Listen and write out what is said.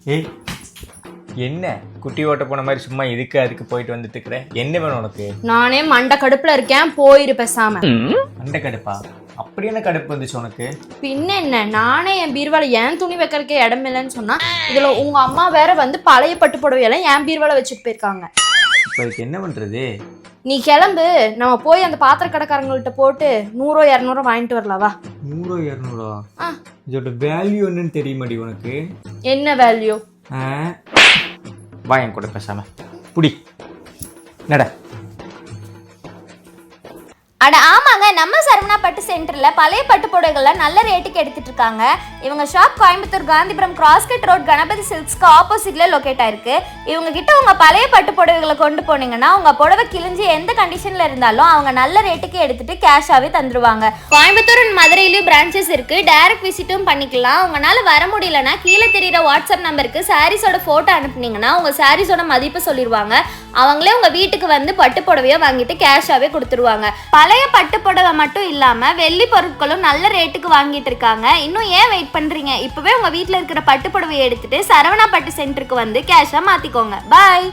ஏய் என்ன குட்டி ஓட்ட போன மாதிரி சும்மா இதுக்கு அதுக்கு போயிட்டு வந்துட்டு இருக்கிற? என்ன வேணும் உனக்கு? நானே மண்ட கடுப்புல இருக்கேன், போயிரு பேசாம. அந்த கடுப்பா? அப்படி என்ன கடுப்பு வந்துச்சு உனக்கு? பின்ன என்ன, நானே என் பீர்வால ஏன் துணி வைக்கிறதுக்கே இடம் இல்லைன்னு சொன்னா, இதுல உங்க அம்மா வேற வந்து பழைய பட்டு புடவையெல்லாம் என் பீர்வால வச்சுட்டு போயிருக்காங்க. இப்போ இதுக்கு என்ன பண்றது? நீ கிளம்பு, நம்ம போய் அந்த பாத்திர கடைக்காரங்கள்ட்ட போட்டு 100 200 வாங்கிட்டு வரலாவா? 100 200? இதோட வேல்யூ என்னன்னு தெரியுமாடி உனக்கு? என்ன வேல்யூ? வா என் கூட பேசாம புடி நட. அட ஆமாங்க, நம்ம சரவணா பட்டு சென்டர்ல பழைய பட்டு புடவைகள்லாம் நல்ல ரேட்டுக்கு எடுத்துட்டு இருக்காங்க. இவங்க shop Coimbatore Gandhipuram crosscut road Ganapathi சில்க்ஸ்க்கு ஆப்போசிட்ல லொகேட் ஆயிருக்கு. இவங்க கிட்ட உங்க பழைய பட்டு புடவைகளை கொண்டு போனீங்கன்னா உங்க புடவை கிழிஞ்சு எந்த கண்டிஷன்ல இருந்தாலும் அவங்க நல்ல ரேட்டுக்கு எடுத்துட்டு கேஷாவே தந்துருவாங்க. கோயம்புத்தூர் அண்ட் மதுரையிலும் பிரான்ச்சஸ் இருக்கு, டைரக்ட் விசிட்டும் பண்ணிக்கலாம். உங்களால வர முடியலன்னா கீழே தெரியுற வாட்ஸ்அப் நம்பருக்கு சாரீஸோட போட்டோ அனுப்புனீங்கன்னா உங்க சாரீஸோட மதிப்பு சொல்லிடுவாங்க. அவங்களே உங்க வீட்டுக்கு வந்து பட்டு புடவைய வாங்கிட்டு கேஷாவே கொடுத்துருவாங்க. பழைய பட்டு புடவை மட்டும் இல்லாம வெள்ளி பொருட்களும் நல்ல ரேட்டுக்கு வாங்கிட்டு இருக்காங்க. இன்னும் ஏன் வெயிட் பண்றீங்க? இப்பவே உங்க வீட்டுல இருக்கிற பட்டு புடவையை எடுத்துட்டு சரவணா பட்டு சென்டருக்கு வந்து கேஷா மாத்திக்கோங்க. பாய்.